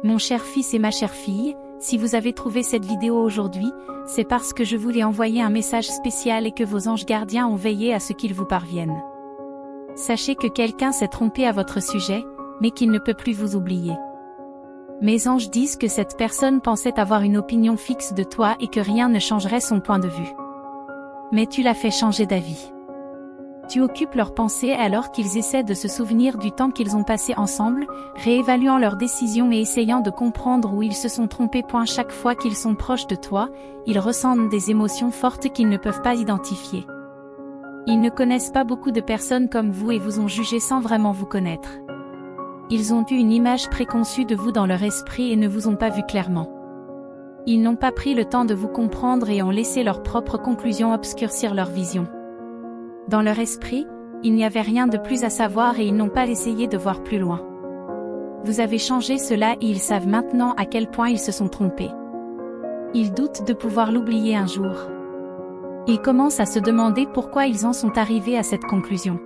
Mon cher fils et ma chère fille, si vous avez trouvé cette vidéo aujourd'hui, c'est parce que je voulais envoyer un message spécial et que vos anges gardiens ont veillé à ce qu'il vous parvienne. Sachez que quelqu'un s'est trompé à votre sujet, mais qu'il ne peut plus vous oublier. Mes anges disent que cette personne pensait avoir une opinion fixe de toi et que rien ne changerait son point de vue. Mais tu l'as fait changer d'avis. Tu occupes leurs pensées alors qu'ils essaient de se souvenir du temps qu'ils ont passé ensemble, réévaluant leurs décisions et essayant de comprendre où ils se sont trompés. Chaque fois qu'ils sont proches de toi, ils ressentent des émotions fortes qu'ils ne peuvent pas identifier. Ils ne connaissent pas beaucoup de personnes comme vous et vous ont jugé sans vraiment vous connaître. Ils ont eu une image préconçue de vous dans leur esprit et ne vous ont pas vu clairement. Ils n'ont pas pris le temps de vous comprendre et ont laissé leurs propres conclusions obscurcir leur vision. Dans leur esprit, il n'y avait rien de plus à savoir et ils n'ont pas essayé de voir plus loin. Vous avez changé cela et ils savent maintenant à quel point ils se sont trompés. Ils doutent de pouvoir l'oublier un jour. Ils commencent à se demander pourquoi ils en sont arrivés à cette conclusion.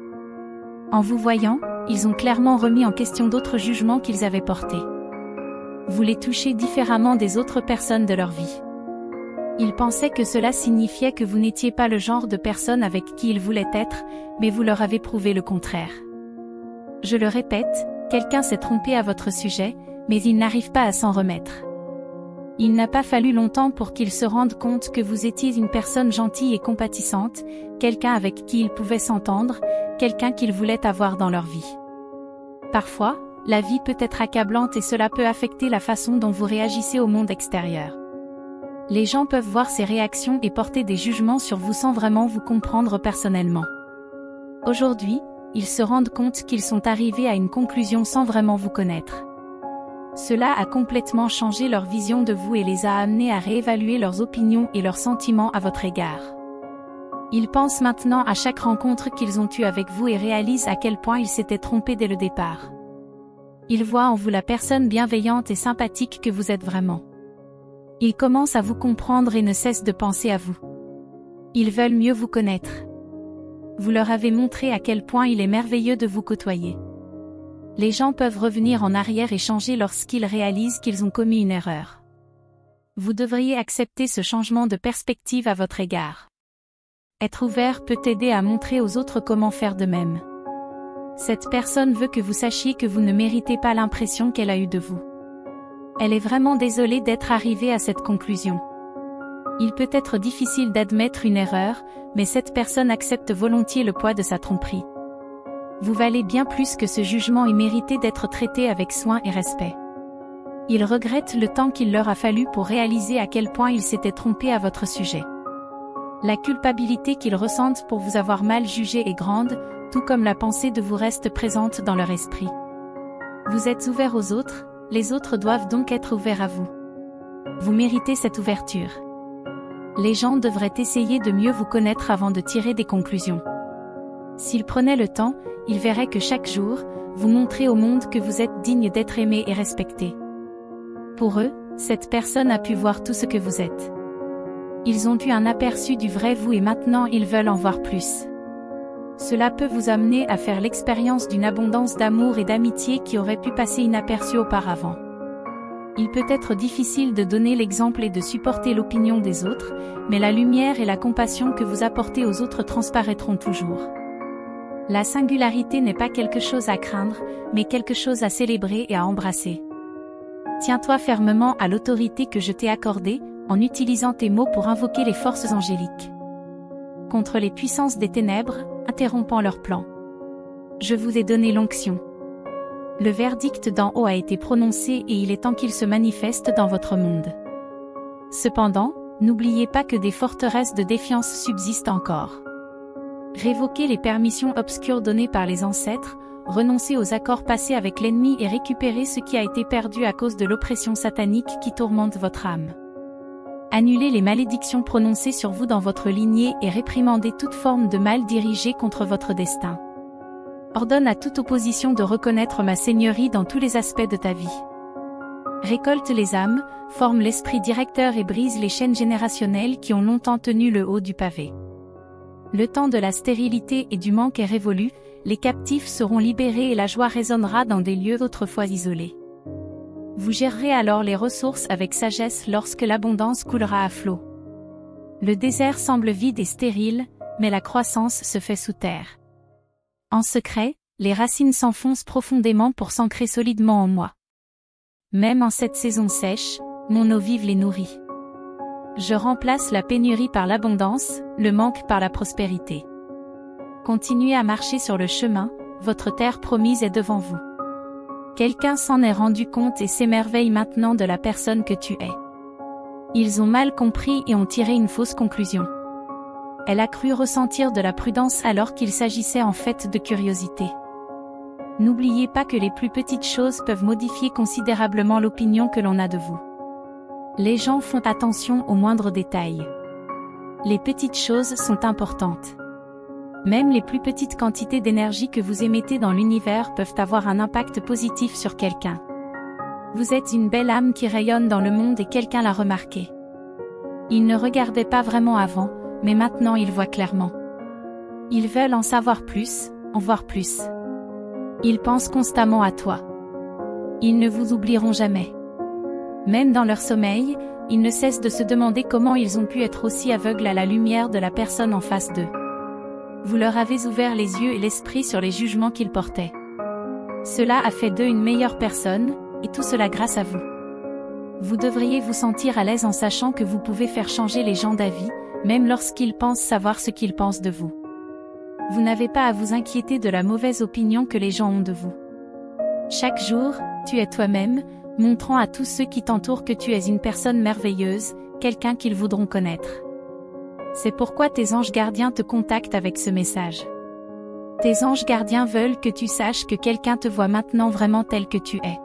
En vous voyant, ils ont clairement remis en question d'autres jugements qu'ils avaient portés. Vous les touchez différemment des autres personnes de leur vie. Ils pensaient que cela signifiait que vous n'étiez pas le genre de personne avec qui ils voulaient être, mais vous leur avez prouvé le contraire. Je le répète, quelqu'un s'est trompé à votre sujet, mais il n'arrive pas à s'en remettre. Il n'a pas fallu longtemps pour qu'ils se rendent compte que vous étiez une personne gentille et compatissante, quelqu'un avec qui ils pouvaient s'entendre, quelqu'un qu'ils voulaient avoir dans leur vie. Parfois, la vie peut être accablante et cela peut affecter la façon dont vous réagissez au monde extérieur. Les gens peuvent voir ces réactions et porter des jugements sur vous sans vraiment vous comprendre personnellement. Aujourd'hui, ils se rendent compte qu'ils sont arrivés à une conclusion sans vraiment vous connaître. Cela a complètement changé leur vision de vous et les a amenés à réévaluer leurs opinions et leurs sentiments à votre égard. Ils pensent maintenant à chaque rencontre qu'ils ont eue avec vous et réalisent à quel point ils s'étaient trompés dès le départ. Ils voient en vous la personne bienveillante et sympathique que vous êtes vraiment. Ils commencent à vous comprendre et ne cessent de penser à vous. Ils veulent mieux vous connaître. Vous leur avez montré à quel point il est merveilleux de vous côtoyer. Les gens peuvent revenir en arrière et changer lorsqu'ils réalisent qu'ils ont commis une erreur. Vous devriez accepter ce changement de perspective à votre égard. Être ouvert peut aider à montrer aux autres comment faire de même. Cette personne veut que vous sachiez que vous ne méritez pas l'impression qu'elle a eue de vous. Elle est vraiment désolée d'être arrivée à cette conclusion. Il peut être difficile d'admettre une erreur, mais cette personne accepte volontiers le poids de sa tromperie. Vous valez bien plus que ce jugement et méritez d'être traité avec soin et respect. Ils regrettent le temps qu'il leur a fallu pour réaliser à quel point ils s'étaient trompés à votre sujet. La culpabilité qu'ils ressentent pour vous avoir mal jugé est grande, tout comme la pensée de vous reste présente dans leur esprit. Vous êtes ouvert aux autres, les autres doivent donc être ouverts à vous. Vous méritez cette ouverture. Les gens devraient essayer de mieux vous connaître avant de tirer des conclusions. S'ils prenaient le temps, ils verraient que chaque jour, vous montrez au monde que vous êtes digne d'être aimé et respecté. Pour eux, cette personne a pu voir tout ce que vous êtes. Ils ont eu un aperçu du vrai vous et maintenant ils veulent en voir plus. Cela peut vous amener à faire l'expérience d'une abondance d'amour et d'amitié qui aurait pu passer inaperçue auparavant. Il peut être difficile de donner l'exemple et de supporter l'opinion des autres, mais la lumière et la compassion que vous apportez aux autres transparaîtront toujours. La singularité n'est pas quelque chose à craindre, mais quelque chose à célébrer et à embrasser. Tiens-toi fermement à l'autorité que je t'ai accordée, en utilisant tes mots pour invoquer les forces angéliques. Contre les puissances des ténèbres, interrompant leurs plans. Je vous ai donné l'onction. Le verdict d'en haut a été prononcé et il est temps qu'il se manifeste dans votre monde. Cependant, n'oubliez pas que des forteresses de défiance subsistent encore. Révoquez les permissions obscures données par les ancêtres, renoncez aux accords passés avec l'ennemi et récupérez ce qui a été perdu à cause de l'oppression satanique qui tourmente votre âme. Annulez les malédictions prononcées sur vous dans votre lignée et réprimandez toute forme de mal dirigé contre votre destin. Ordonne à toute opposition de reconnaître ma seigneurie dans tous les aspects de ta vie. Récolte les âmes, forme l'esprit directeur et brise les chaînes générationnelles qui ont longtemps tenu le haut du pavé. Le temps de la stérilité et du manque est révolu, les captifs seront libérés et la joie résonnera dans des lieux autrefois isolés. Vous gérerez alors les ressources avec sagesse lorsque l'abondance coulera à flot. Le désert semble vide et stérile, mais la croissance se fait sous terre. En secret, les racines s'enfoncent profondément pour s'ancrer solidement en moi. Même en cette saison sèche, mon eau vive les nourrit. Je remplace la pénurie par l'abondance, le manque par la prospérité. Continuez à marcher sur le chemin, votre terre promise est devant vous. Quelqu'un s'en est rendu compte et s'émerveille maintenant de la personne que tu es. Ils ont mal compris et ont tiré une fausse conclusion. Elle a cru ressentir de la prudence alors qu'il s'agissait en fait de curiosité. N'oubliez pas que les plus petites choses peuvent modifier considérablement l'opinion que l'on a de vous. Les gens font attention aux moindres détails. Les petites choses sont importantes. Même les plus petites quantités d'énergie que vous émettez dans l'univers peuvent avoir un impact positif sur quelqu'un. Vous êtes une belle âme qui rayonne dans le monde et quelqu'un l'a remarqué. Il ne regardait pas vraiment avant, mais maintenant il voit clairement. Ils veulent en savoir plus, en voir plus. Ils pensent constamment à toi. Ils ne vous oublieront jamais. Même dans leur sommeil, ils ne cessent de se demander comment ils ont pu être aussi aveugles à la lumière de la personne en face d'eux. Vous leur avez ouvert les yeux et l'esprit sur les jugements qu'ils portaient. Cela a fait d'eux une meilleure personne, et tout cela grâce à vous. Vous devriez vous sentir à l'aise en sachant que vous pouvez faire changer les gens d'avis, même lorsqu'ils pensent savoir ce qu'ils pensent de vous. Vous n'avez pas à vous inquiéter de la mauvaise opinion que les gens ont de vous. Chaque jour, tu es toi-même, montrant à tous ceux qui t'entourent que tu es une personne merveilleuse, quelqu'un qu'ils voudront connaître. C'est pourquoi tes anges gardiens te contactent avec ce message. Tes anges gardiens veulent que tu saches que quelqu'un te voit maintenant vraiment tel que tu es.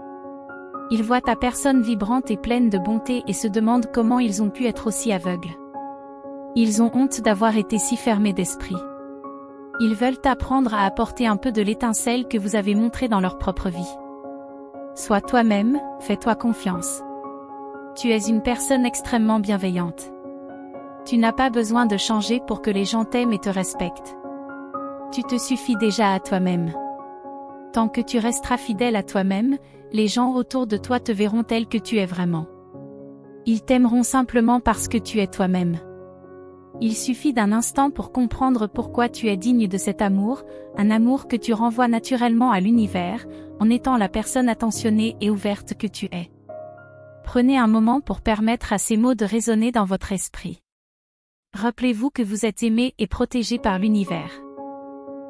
Ils voient ta personne vibrante et pleine de bonté et se demandent comment ils ont pu être aussi aveugles. Ils ont honte d'avoir été si fermés d'esprit. Ils veulent t'apprendre à apporter un peu de l'étincelle que vous avez montrée dans leur propre vie. Sois toi-même, fais-toi confiance. Tu es une personne extrêmement bienveillante. Tu n'as pas besoin de changer pour que les gens t'aiment et te respectent. Tu te suffis déjà à toi-même. Tant que tu resteras fidèle à toi-même, les gens autour de toi te verront tel que tu es vraiment. Ils t'aimeront simplement parce que tu es toi-même. Il suffit d'un instant pour comprendre pourquoi tu es digne de cet amour, un amour que tu renvoies naturellement à l'univers, en étant la personne attentionnée et ouverte que tu es. Prenez un moment pour permettre à ces mots de résonner dans votre esprit. Rappelez-vous que vous êtes aimé et protégé par l'univers.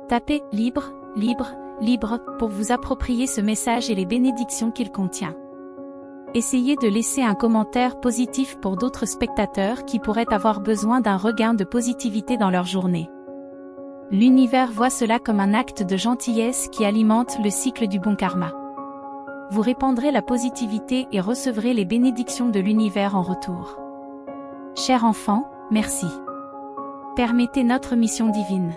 Tapez « Libre, libre, libre » pour vous approprier ce message et les bénédictions qu'il contient. Essayez de laisser un commentaire positif pour d'autres spectateurs qui pourraient avoir besoin d'un regain de positivité dans leur journée. L'univers voit cela comme un acte de gentillesse qui alimente le cycle du bon karma. Vous répandrez la positivité et recevrez les bénédictions de l'univers en retour. Cher enfant, merci. Permettez notre mission divine.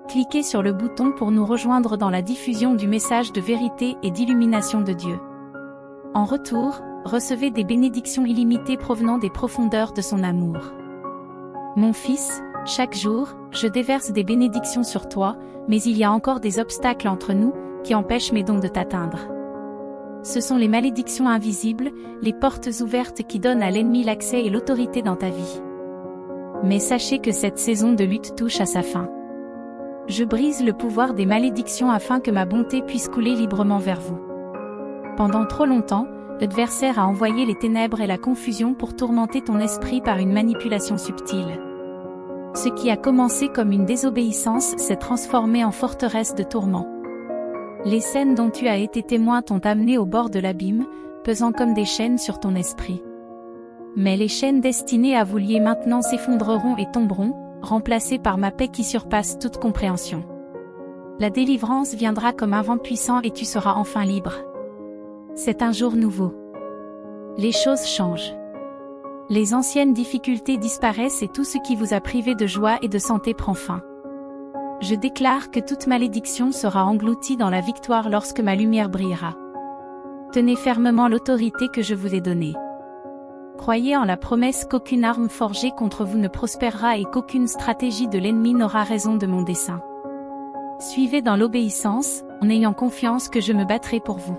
Cliquez sur le bouton pour nous rejoindre dans la diffusion du message de vérité et d'illumination de Dieu. En retour, recevez des bénédictions illimitées provenant des profondeurs de son amour. Mon fils, chaque jour, je déverse des bénédictions sur toi, mais il y a encore des obstacles entre nous, qui empêchent mes dons de t'atteindre. Ce sont les malédictions invisibles, les portes ouvertes qui donnent à l'ennemi l'accès et l'autorité dans ta vie. Mais sachez que cette saison de lutte touche à sa fin. Je brise le pouvoir des malédictions afin que ma bonté puisse couler librement vers vous. Pendant trop longtemps, l'adversaire a envoyé les ténèbres et la confusion pour tourmenter ton esprit par une manipulation subtile. Ce qui a commencé comme une désobéissance s'est transformé en forteresse de tourments. Les scènes dont tu as été témoin t'ont amené au bord de l'abîme, pesant comme des chaînes sur ton esprit. Mais les chaînes destinées à vous lier maintenant s'effondreront et tomberont, remplacées par ma paix qui surpasse toute compréhension. La délivrance viendra comme un vent puissant et tu seras enfin libre. C'est un jour nouveau. Les choses changent. Les anciennes difficultés disparaissent et tout ce qui vous a privé de joie et de santé prend fin. Je déclare que toute malédiction sera engloutie dans la victoire lorsque ma lumière brillera. Tenez fermement l'autorité que je vous ai donnée. Croyez en la promesse qu'aucune arme forgée contre vous ne prospérera et qu'aucune stratégie de l'ennemi n'aura raison de mon dessein. Suivez dans l'obéissance, en ayant confiance que je me battrai pour vous.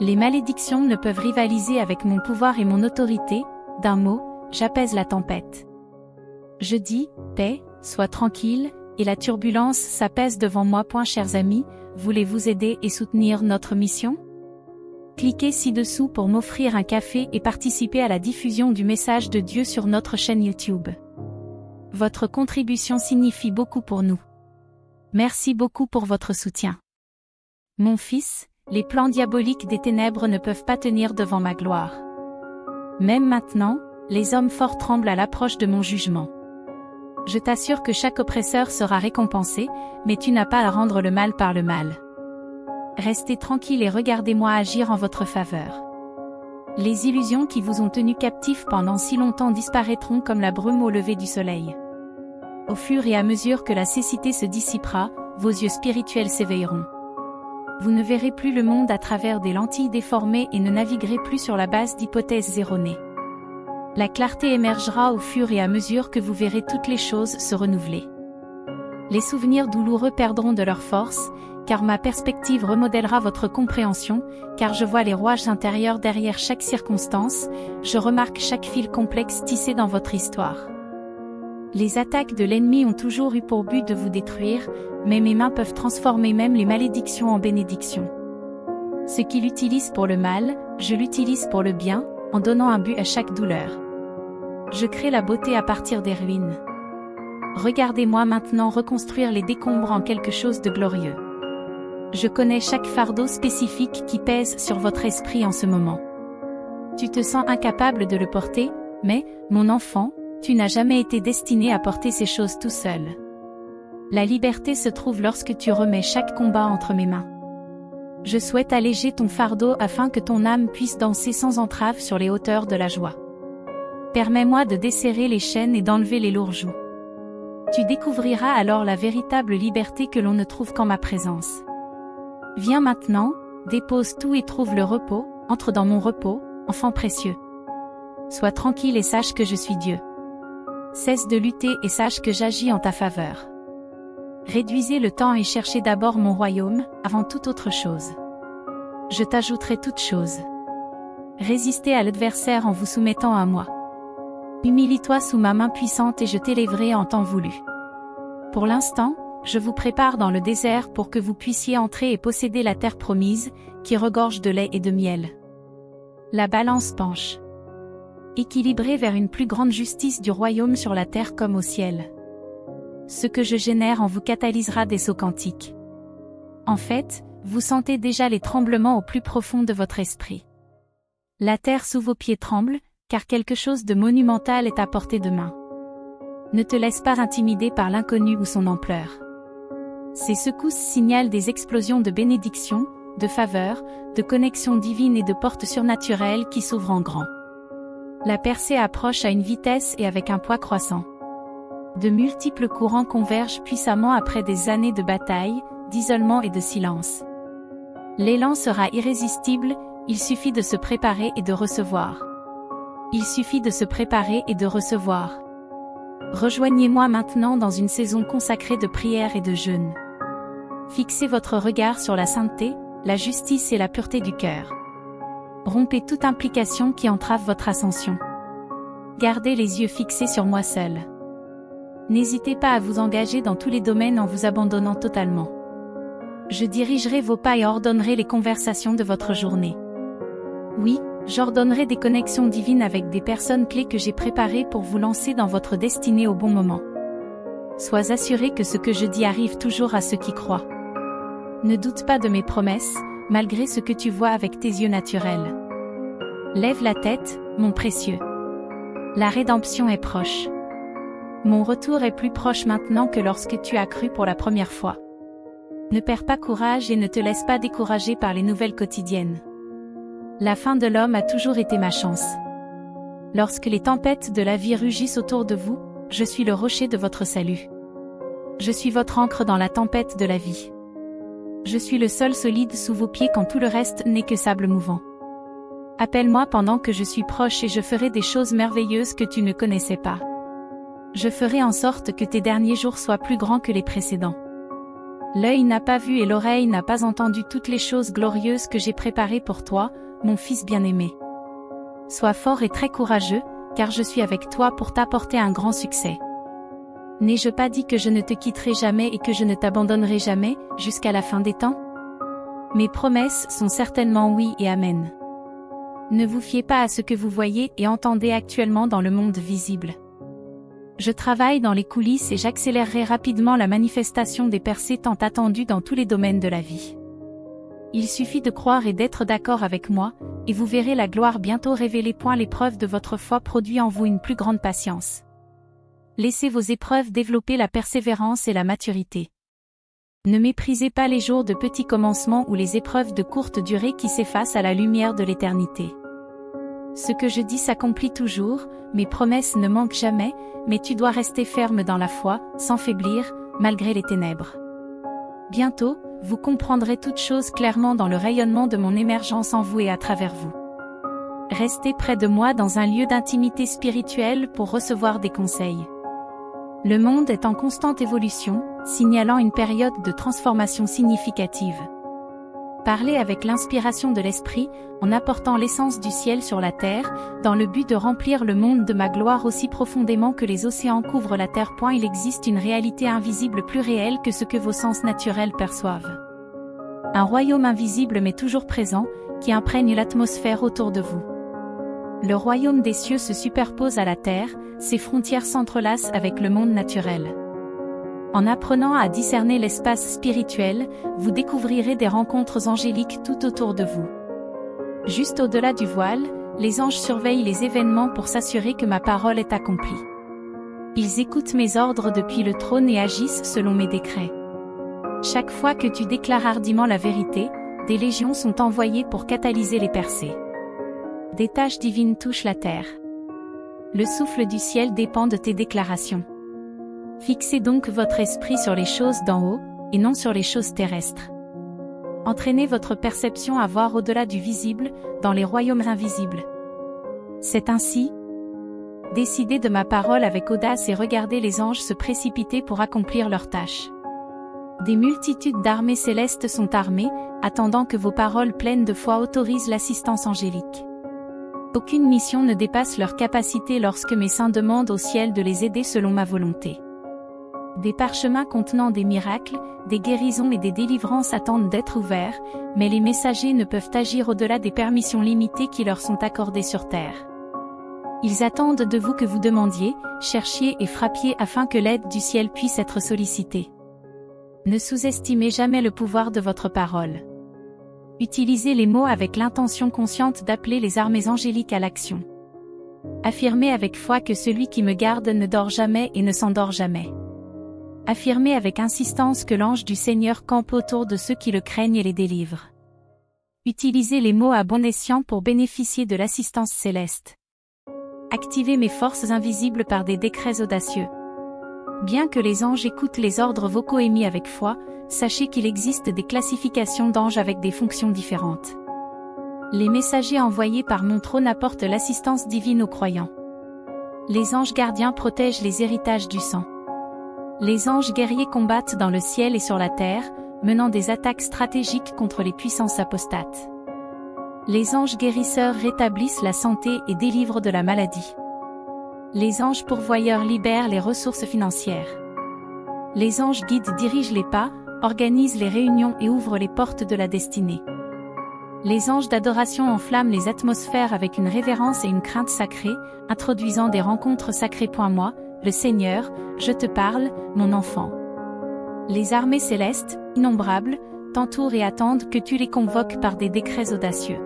Les malédictions ne peuvent rivaliser avec mon pouvoir et mon autorité. D'un mot, j'apaise la tempête. Je dis, paix, sois tranquille, et la turbulence s'apaise devant moi. Chers amis, voulez-vous aider et soutenir notre mission? Cliquez ci-dessous pour m'offrir un café et participer à la diffusion du message de Dieu sur notre chaîne YouTube. Votre contribution signifie beaucoup pour nous. Merci beaucoup pour votre soutien. Mon fils, les plans diaboliques des ténèbres ne peuvent pas tenir devant ma gloire. Même maintenant, les hommes forts tremblent à l'approche de mon jugement. Je t'assure que chaque oppresseur sera récompensé, mais tu n'as pas à rendre le mal par le mal. Restez tranquille et regardez-moi agir en votre faveur. Les illusions qui vous ont tenu captifs pendant si longtemps disparaîtront comme la brume au lever du soleil. Au fur et à mesure que la cécité se dissipera, vos yeux spirituels s'éveilleront. Vous ne verrez plus le monde à travers des lentilles déformées et ne naviguerez plus sur la base d'hypothèses erronées. La clarté émergera au fur et à mesure que vous verrez toutes les choses se renouveler. Les souvenirs douloureux perdront de leur force, car ma perspective remodèlera votre compréhension, car je vois les rouages intérieurs derrière chaque circonstance, je remarque chaque fil complexe tissé dans votre histoire. Les attaques de l'ennemi ont toujours eu pour but de vous détruire, mais mes mains peuvent transformer même les malédictions en bénédictions. Ce qu'il utilise pour le mal, je l'utilise pour le bien, en donnant un but à chaque douleur. Je crée la beauté à partir des ruines. Regardez-moi maintenant reconstruire les décombres en quelque chose de glorieux. Je connais chaque fardeau spécifique qui pèse sur votre esprit en ce moment. Tu te sens incapable de le porter, mais, mon enfant, tu n'as jamais été destiné à porter ces choses tout seul. La liberté se trouve lorsque tu remets chaque combat entre mes mains. Je souhaite alléger ton fardeau afin que ton âme puisse danser sans entrave sur les hauteurs de la joie. Permets-moi de desserrer les chaînes et d'enlever les lourds jougs. Tu découvriras alors la véritable liberté que l'on ne trouve qu'en ma présence. Viens maintenant, dépose tout et trouve le repos, entre dans mon repos, enfant précieux. Sois tranquille et sache que je suis Dieu. Cesse de lutter et sache que j'agis en ta faveur. Réduisez le temps et cherchez d'abord mon royaume, avant toute autre chose. Je t'ajouterai toutes choses. Résistez à l'adversaire en vous soumettant à moi. Humilie-toi sous ma main puissante et je t'élèverai en temps voulu. Pour l'instant, je vous prépare dans le désert pour que vous puissiez entrer et posséder la terre promise, qui regorge de lait et de miel. La balance penche. Équilibrée vers une plus grande justice du royaume sur la terre comme au ciel. Ce que je génère en vous catalysera des sauts quantiques. En fait, vous sentez déjà les tremblements au plus profond de votre esprit. La terre sous vos pieds tremble, car quelque chose de monumental est à portée de main. Ne te laisse pas intimider par l'inconnu ou son ampleur. Ces secousses signalent des explosions de bénédictions, de faveurs, de connexions divines et de portes surnaturelles qui s'ouvrent en grand. La percée approche à une vitesse et avec un poids croissant. De multiples courants convergent puissamment après des années de bataille, d'isolement et de silence. L'élan sera irrésistible, il suffit de se préparer et de recevoir. Il suffit de se préparer et de recevoir. Rejoignez-moi maintenant dans une saison consacrée de prière et de jeûne. Fixez votre regard sur la sainteté, la justice et la pureté du cœur. Rompez toute implication qui entrave votre ascension. Gardez les yeux fixés sur moi seul. N'hésitez pas à vous engager dans tous les domaines en vous abandonnant totalement. Je dirigerai vos pas et ordonnerai les conversations de votre journée. Oui, j'ordonnerai des connexions divines avec des personnes clés que j'ai préparées pour vous lancer dans votre destinée au bon moment. Sois assuré que ce que je dis arrive toujours à ceux qui croient. Ne doute pas de mes promesses, malgré ce que tu vois avec tes yeux naturels. Lève la tête, mon précieux. La rédemption est proche. Mon retour est plus proche maintenant que lorsque tu as cru pour la première fois. Ne perds pas courage et ne te laisse pas décourager par les nouvelles quotidiennes. La fin de l'homme a toujours été ma chance. Lorsque les tempêtes de la vie rugissent autour de vous, je suis le rocher de votre salut. Je suis votre ancre dans la tempête de la vie. Je suis le sol solide sous vos pieds quand tout le reste n'est que sable mouvant. Appelle-moi pendant que je suis proche et je ferai des choses merveilleuses que tu ne connaissais pas. Je ferai en sorte que tes derniers jours soient plus grands que les précédents. L'œil n'a pas vu et l'oreille n'a pas entendu toutes les choses glorieuses que j'ai préparées pour toi, mon fils bien-aimé. Sois fort et très courageux, car je suis avec toi pour t'apporter un grand succès. N'ai-je pas dit que je ne te quitterai jamais et que je ne t'abandonnerai jamais, jusqu'à la fin des temps? Mes promesses sont certainement oui et amen. Ne vous fiez pas à ce que vous voyez et entendez actuellement dans le monde visible. Je travaille dans les coulisses et j'accélérerai rapidement la manifestation des percées tant attendues dans tous les domaines de la vie. Il suffit de croire et d'être d'accord avec moi, et vous verrez la gloire bientôt révéler. L'épreuve de votre foi produit en vous une plus grande patience. Laissez vos épreuves développer la persévérance et la maturité. Ne méprisez pas les jours de petits commencements ou les épreuves de courte durée qui s'effacent à la lumière de l'éternité. Ce que je dis s'accomplit toujours, mes promesses ne manquent jamais, mais tu dois rester ferme dans la foi, sans faiblir, malgré les ténèbres. Bientôt, vous comprendrez toutes choses clairement dans le rayonnement de mon émergence en vous et à travers vous. Restez près de moi dans un lieu d'intimité spirituelle pour recevoir des conseils. Le monde est en constante évolution, signalant une période de transformation significative. Parlez avec l'inspiration de l'Esprit, en apportant l'essence du ciel sur la terre, dans le but de remplir le monde de ma gloire aussi profondément que les océans couvrent la terre. Il existe une réalité invisible plus réelle que ce que vos sens naturels perçoivent. Un royaume invisible mais toujours présent, qui imprègne l'atmosphère autour de vous. Le royaume des cieux se superpose à la terre, ses frontières s'entrelacent avec le monde naturel. En apprenant à discerner l'espace spirituel, vous découvrirez des rencontres angéliques tout autour de vous. Juste au-delà du voile, les anges surveillent les événements pour s'assurer que ma parole est accomplie. Ils écoutent mes ordres depuis le trône et agissent selon mes décrets. Chaque fois que tu déclares hardiment la vérité, des légions sont envoyées pour catalyser les percées. Des tâches divines touchent la terre. Le souffle du ciel dépend de tes déclarations. Fixez donc votre esprit sur les choses d'en haut, et non sur les choses terrestres. Entraînez votre perception à voir au-delà du visible, dans les royaumes invisibles. C'est ainsi. Décidez de ma parole avec audace et regardez les anges se précipiter pour accomplir leurs tâches. Des multitudes d'armées célestes sont armées, attendant que vos paroles pleines de foi autorisent l'assistance angélique. Aucune mission ne dépasse leur capacité lorsque mes saints demandent au ciel de les aider selon ma volonté. Des parchemins contenant des miracles, des guérisons et des délivrances attendent d'être ouverts, mais les messagers ne peuvent agir au-delà des permissions limitées qui leur sont accordées sur terre. Ils attendent de vous que vous demandiez, cherchiez et frappiez afin que l'aide du ciel puisse être sollicitée. Ne sous-estimez jamais le pouvoir de votre parole. Utilisez les mots avec l'intention consciente d'appeler les armées angéliques à l'action. Affirmez avec foi que celui qui me garde ne dort jamais et ne s'endort jamais. Affirmez avec insistance que l'ange du Seigneur campe autour de ceux qui le craignent et les délivre. Utilisez les mots à bon escient pour bénéficier de l'assistance céleste. Activez mes forces invisibles par des décrets audacieux. Bien que les anges écoutent les ordres vocaux émis avec foi, sachez qu'il existe des classifications d'anges avec des fonctions différentes. Les messagers envoyés par mon trône apportent l'assistance divine aux croyants. Les anges gardiens protègent les héritages du sang. Les anges guerriers combattent dans le ciel et sur la terre, menant des attaques stratégiques contre les puissances apostates. Les anges guérisseurs rétablissent la santé et délivrent de la maladie. Les anges pourvoyeurs libèrent les ressources financières. Les anges guides dirigent les pas, organisent les réunions et ouvrent les portes de la destinée. Les anges d'adoration enflamment les atmosphères avec une révérence et une crainte sacrée, introduisant des rencontres sacrées. Moi, le Seigneur, je te parle, mon enfant. Les armées célestes, innombrables, t'entourent et attendent que tu les convoques par des décrets audacieux.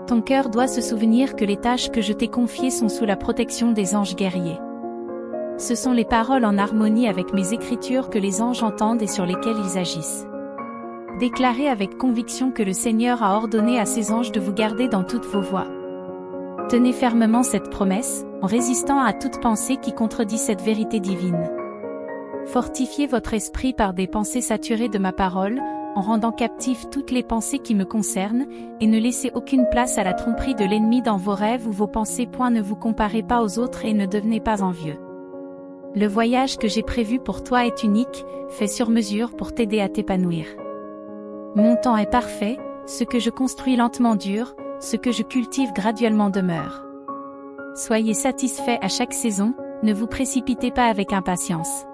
Ton cœur doit se souvenir que les tâches que je t'ai confiées sont sous la protection des anges guerriers. Ce sont les paroles en harmonie avec mes écritures que les anges entendent et sur lesquelles ils agissent. Déclarez avec conviction que le Seigneur a ordonné à ses anges de vous garder dans toutes vos voies. Tenez fermement cette promesse, en résistant à toute pensée qui contredit cette vérité divine. Fortifiez votre esprit par des pensées saturées de ma parole, en rendant captives toutes les pensées qui me concernent, et ne laissez aucune place à la tromperie de l'ennemi dans vos rêves ou vos pensées. Ne vous comparez pas aux autres et ne devenez pas envieux. Le voyage que j'ai prévu pour toi est unique, fait sur mesure pour t'aider à t'épanouir. Mon temps est parfait, ce que je construis lentement dure, ce que je cultive graduellement demeure. Soyez satisfaits à chaque saison, ne vous précipitez pas avec impatience.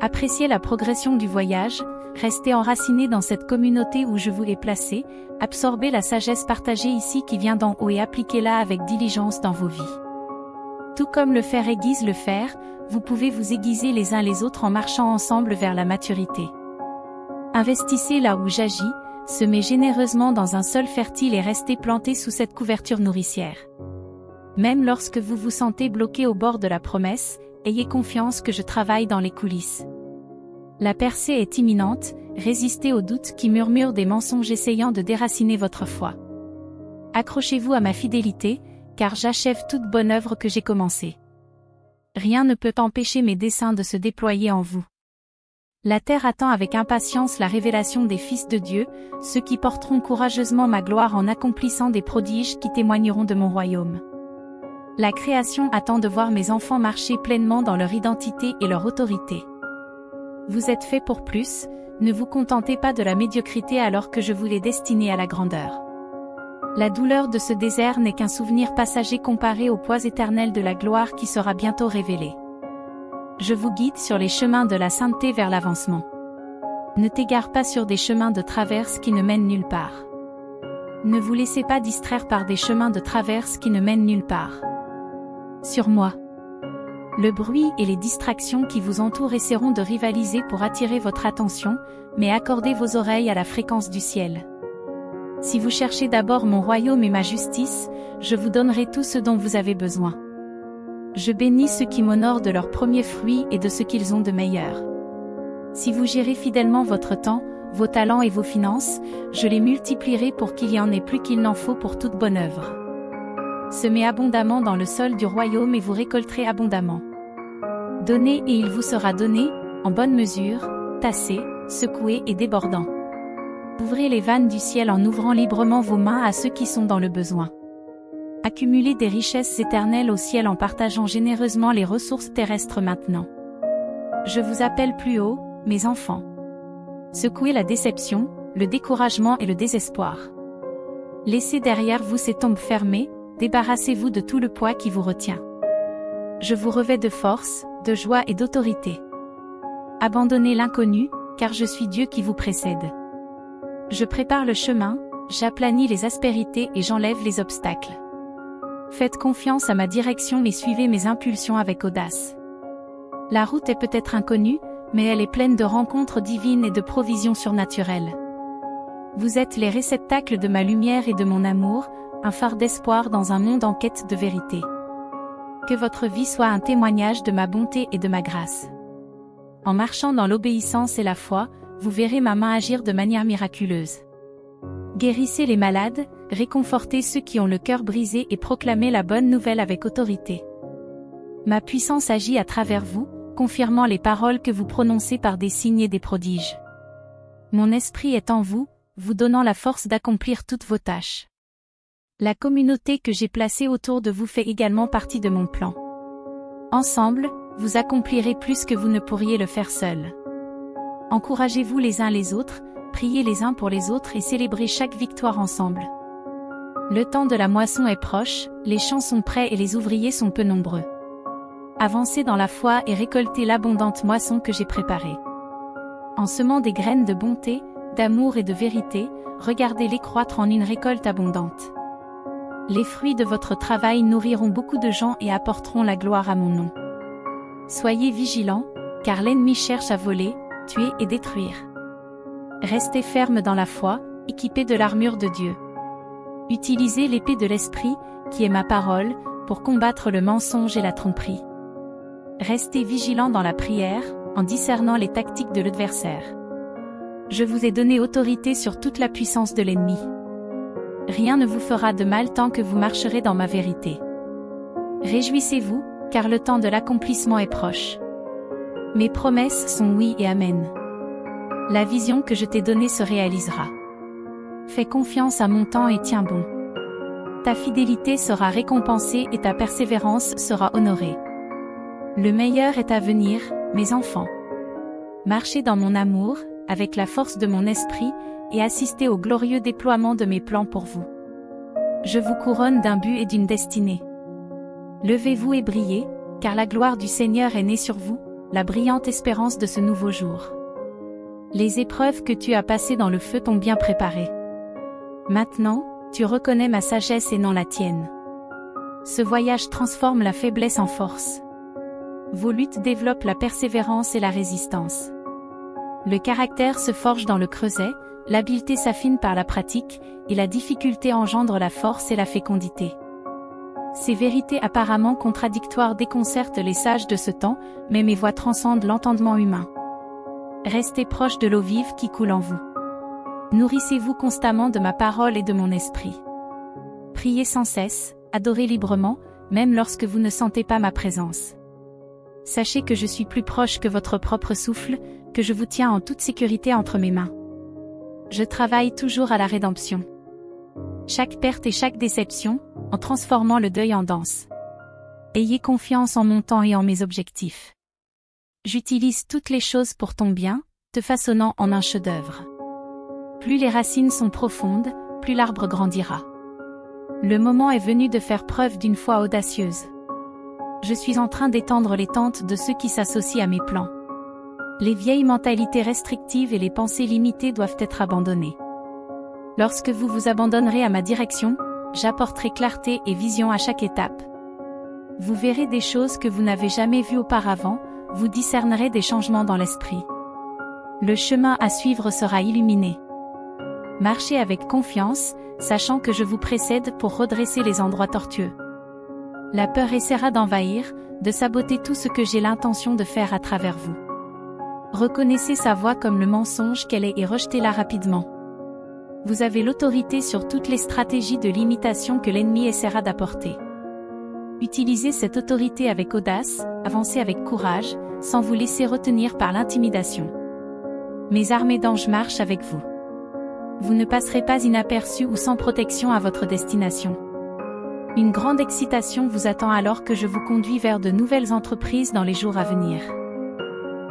Appréciez la progression du voyage, restez enracinés dans cette communauté où je vous ai placé, absorbez la sagesse partagée ici qui vient d'en haut et appliquez-la avec diligence dans vos vies. Tout comme le fer aiguise le fer, vous pouvez vous aiguiser les uns les autres en marchant ensemble vers la maturité. Investissez là où j'agis, semez généreusement dans un sol fertile et restez plantés sous cette couverture nourricière. Même lorsque vous vous sentez bloqué au bord de la promesse, ayez confiance que je travaille dans les coulisses. La percée est imminente, résistez aux doutes qui murmurent des mensonges essayant de déraciner votre foi. Accrochez-vous à ma fidélité, car j'achève toute bonne œuvre que j'ai commencée. Rien ne peut empêcher mes desseins de se déployer en vous. La terre attend avec impatience la révélation des fils de Dieu, ceux qui porteront courageusement ma gloire en accomplissant des prodiges qui témoigneront de mon royaume. La création attend de voir mes enfants marcher pleinement dans leur identité et leur autorité. Vous êtes faits pour plus, ne vous contentez pas de la médiocrité alors que je vous l'ai destiné à la grandeur. La douleur de ce désert n'est qu'un souvenir passager comparé au poids éternel de la gloire qui sera bientôt révélée. Je vous guide sur les chemins de la sainteté vers l'avancement. Ne t'égare pas sur des chemins de traverse qui ne mènent nulle part. Ne vous laissez pas distraire par des chemins de traverse qui ne mènent nulle part. Sur moi. Le bruit et les distractions qui vous entourent essaieront de rivaliser pour attirer votre attention, mais accordez vos oreilles à la fréquence du ciel. Si vous cherchez d'abord mon royaume et ma justice, je vous donnerai tout ce dont vous avez besoin. Je bénis ceux qui m'honorent de leurs premiers fruits et de ce qu'ils ont de meilleur. Si vous gérez fidèlement votre temps, vos talents et vos finances, je les multiplierai pour qu'il y en ait plus qu'il n'en faut pour toute bonne œuvre. Semez abondamment dans le sol du royaume et vous récolterez abondamment. Donnez et il vous sera donné, en bonne mesure, tassé, secoué et débordant. Ouvrez les vannes du ciel en ouvrant librement vos mains à ceux qui sont dans le besoin. Accumulez des richesses éternelles au ciel en partageant généreusement les ressources terrestres maintenant. Je vous appelle plus haut, mes enfants. Secouez la déception, le découragement et le désespoir. Laissez derrière vous ces tombes fermées, débarrassez-vous de tout le poids qui vous retient. Je vous revêts de force, de joie et d'autorité. Abandonnez l'inconnu, car je suis Dieu qui vous précède. Je prépare le chemin, j'aplanis les aspérités et j'enlève les obstacles. Faites confiance à ma direction et suivez mes impulsions avec audace. La route est peut-être inconnue, mais elle est pleine de rencontres divines et de provisions surnaturelles. Vous êtes les réceptacles de ma lumière et de mon amour, un phare d'espoir dans un monde en quête de vérité. Que votre vie soit un témoignage de ma bonté et de ma grâce. En marchant dans l'obéissance et la foi, vous verrez ma main agir de manière miraculeuse. Guérissez les malades, réconfortez ceux qui ont le cœur brisé et proclamez la bonne nouvelle avec autorité. Ma puissance agit à travers vous, confirmant les paroles que vous prononcez par des signes et des prodiges. Mon esprit est en vous, vous donnant la force d'accomplir toutes vos tâches. La communauté que j'ai placée autour de vous fait également partie de mon plan. Ensemble, vous accomplirez plus que vous ne pourriez le faire seul. Encouragez-vous les uns les autres, priez les uns pour les autres et célébrez chaque victoire ensemble. Le temps de la moisson est proche, les champs sont prêts et les ouvriers sont peu nombreux. Avancez dans la foi et récoltez l'abondante moisson que j'ai préparée. En semant des graines de bonté, d'amour et de vérité, regardez-les croître en une récolte abondante. Les fruits de votre travail nourriront beaucoup de gens et apporteront la gloire à mon nom. Soyez vigilants, car l'ennemi cherche à voler, tuer et détruire. Restez fermes dans la foi, équipés de l'armure de Dieu. Utilisez l'épée de l'esprit, qui est ma parole, pour combattre le mensonge et la tromperie. Restez vigilants dans la prière, en discernant les tactiques de l'adversaire. Je vous ai donné autorité sur toute la puissance de l'ennemi. Rien ne vous fera de mal tant que vous marcherez dans ma vérité. Réjouissez-vous, car le temps de l'accomplissement est proche. Mes promesses sont oui et amen. La vision que je t'ai donnée se réalisera. Fais confiance à mon temps et tiens bon. Ta fidélité sera récompensée et ta persévérance sera honorée. Le meilleur est à venir, mes enfants. Marchez dans mon amour, avec la force de mon esprit, et assistez au glorieux déploiement de mes plans pour vous. Je vous couronne d'un but et d'une destinée. Levez-vous et brillez, car la gloire du Seigneur est née sur vous, la brillante espérance de ce nouveau jour. Les épreuves que tu as passées dans le feu t'ont bien préparé. Maintenant, tu reconnais ma sagesse et non la tienne. Ce voyage transforme la faiblesse en force. Vos luttes développent la persévérance et la résistance. Le caractère se forge dans le creuset, l'habileté s'affine par la pratique, et la difficulté engendre la force et la fécondité. Ces vérités apparemment contradictoires déconcertent les sages de ce temps, mais mes voix transcendent l'entendement humain. Restez proche de l'eau vive qui coule en vous. Nourrissez-vous constamment de ma parole et de mon esprit. Priez sans cesse, adorez librement, même lorsque vous ne sentez pas ma présence. Sachez que je suis plus proche que votre propre souffle, que je vous tiens en toute sécurité entre mes mains. Je travaille toujours à la rédemption. Chaque perte et chaque déception, en transformant le deuil en danse. Ayez confiance en mon temps et en mes objectifs. J'utilise toutes les choses pour ton bien, te façonnant en un chef-d'œuvre. Plus les racines sont profondes, plus l'arbre grandira. Le moment est venu de faire preuve d'une foi audacieuse. Je suis en train d'étendre les tentes de ceux qui s'associent à mes plans. Les vieilles mentalités restrictives et les pensées limitées doivent être abandonnées. Lorsque vous vous abandonnerez à ma direction, j'apporterai clarté et vision à chaque étape. Vous verrez des choses que vous n'avez jamais vues auparavant, vous discernerez des changements dans l'esprit. Le chemin à suivre sera illuminé. Marchez avec confiance, sachant que je vous précède pour redresser les endroits tortueux. La peur essaiera d'envahir, de saboter tout ce que j'ai l'intention de faire à travers vous. Reconnaissez sa voix comme le mensonge qu'elle est et rejetez-la rapidement. Vous avez l'autorité sur toutes les stratégies de limitation que l'ennemi essaiera d'apporter. Utilisez cette autorité avec audace, avancez avec courage, sans vous laisser retenir par l'intimidation. Mes armées d'anges marchent avec vous. Vous ne passerez pas inaperçu ou sans protection à votre destination. Une grande excitation vous attend alors que je vous conduis vers de nouvelles entreprises dans les jours à venir.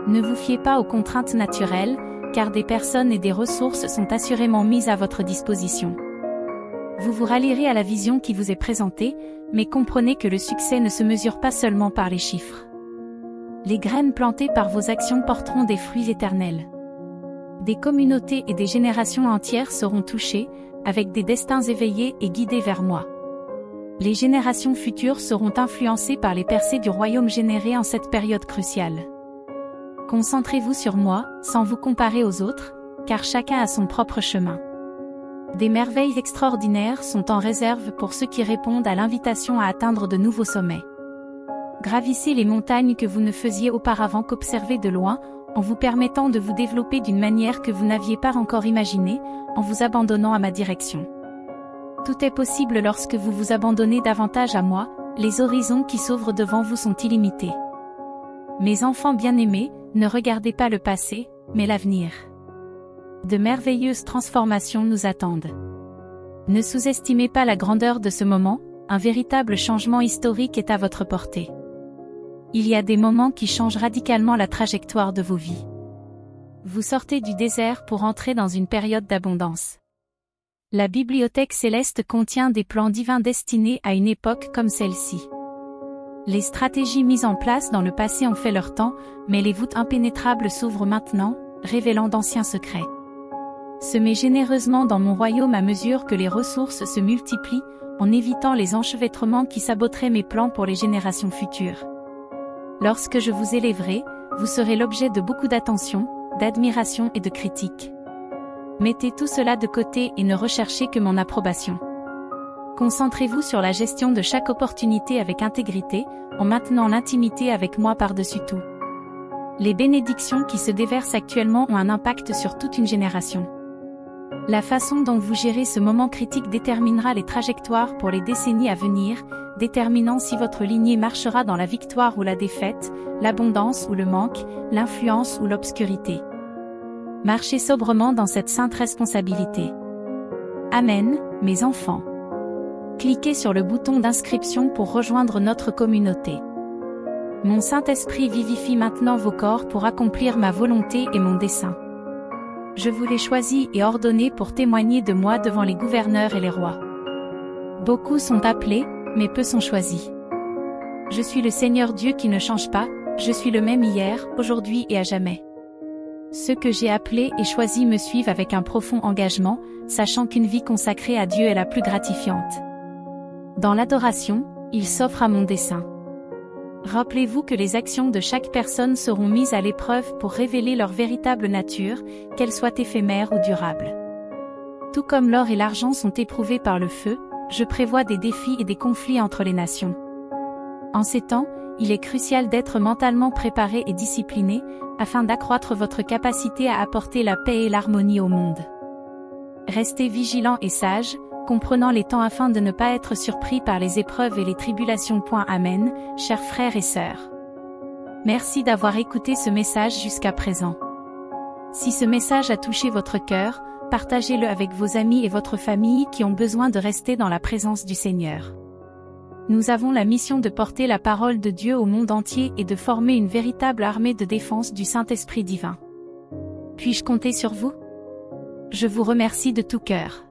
Ne vous fiez pas aux contraintes naturelles, car des personnes et des ressources sont assurément mises à votre disposition. Vous vous rallierez à la vision qui vous est présentée, mais comprenez que le succès ne se mesure pas seulement par les chiffres. Les graines plantées par vos actions porteront des fruits éternels. Des communautés et des générations entières seront touchées, avec des destins éveillés et guidés vers moi. Les générations futures seront influencées par les percées du royaume générées en cette période cruciale. Concentrez-vous sur moi, sans vous comparer aux autres, car chacun a son propre chemin. Des merveilles extraordinaires sont en réserve pour ceux qui répondent à l'invitation à atteindre de nouveaux sommets. Gravissez les montagnes que vous ne faisiez auparavant qu'observer de loin, en vous permettant de vous développer d'une manière que vous n'aviez pas encore imaginée, en vous abandonnant à ma direction. Tout est possible lorsque vous vous abandonnez davantage à moi, les horizons qui s'ouvrent devant vous sont illimités. Mes enfants bien-aimés, ne regardez pas le passé, mais l'avenir. De merveilleuses transformations nous attendent. Ne sous-estimez pas la grandeur de ce moment, un véritable changement historique est à votre portée. Il y a des moments qui changent radicalement la trajectoire de vos vies. Vous sortez du désert pour entrer dans une période d'abondance. La bibliothèque céleste contient des plans divins destinés à une époque comme celle-ci. Les stratégies mises en place dans le passé ont fait leur temps, mais les voûtes impénétrables s'ouvrent maintenant, révélant d'anciens secrets. Semez généreusement dans mon royaume à mesure que les ressources se multiplient, en évitant les enchevêtrements qui saboteraient mes plans pour les générations futures. Lorsque je vous élèverai, vous serez l'objet de beaucoup d'attention, d'admiration et de critique. Mettez tout cela de côté et ne recherchez que mon approbation. Concentrez-vous sur la gestion de chaque opportunité avec intégrité, en maintenant l'intimité avec moi par-dessus tout. Les bénédictions qui se déversent actuellement ont un impact sur toute une génération. La façon dont vous gérez ce moment critique déterminera les trajectoires pour les décennies à venir, déterminant si votre lignée marchera dans la victoire ou la défaite, l'abondance ou le manque, l'influence ou l'obscurité. Marchez sobrement dans cette sainte responsabilité. Amen, mes enfants. Cliquez sur le bouton d'inscription pour rejoindre notre communauté. Mon Saint-Esprit vivifie maintenant vos corps pour accomplir ma volonté et mon dessein. Je vous l'ai choisi et ordonné pour témoigner de moi devant les gouverneurs et les rois. Beaucoup sont appelés, mais peu sont choisis. Je suis le Seigneur Dieu qui ne change pas, je suis le même hier, aujourd'hui et à jamais. Ceux que j'ai appelés et choisis me suivent avec un profond engagement, sachant qu'une vie consacrée à Dieu est la plus gratifiante. Dans l'adoration, ils s'offrent à mon dessein. Rappelez-vous que les actions de chaque personne seront mises à l'épreuve pour révéler leur véritable nature, qu'elle soit éphémère ou durable. Tout comme l'or et l'argent sont éprouvés par le feu, je prévois des défis et des conflits entre les nations. En ces temps, il est crucial d'être mentalement préparé et discipliné, afin d'accroître votre capacité à apporter la paix et l'harmonie au monde. Restez vigilants et sages, comprenant les temps afin de ne pas être surpris par les épreuves et les tribulations. Amen, chers frères et sœurs. Merci d'avoir écouté ce message jusqu'à présent. Si ce message a touché votre cœur, partagez-le avec vos amis et votre famille qui ont besoin de rester dans la présence du Seigneur. Nous avons la mission de porter la parole de Dieu au monde entier et de former une véritable armée de défense du Saint-Esprit divin. Puis-je compter sur vous? Je vous remercie de tout cœur.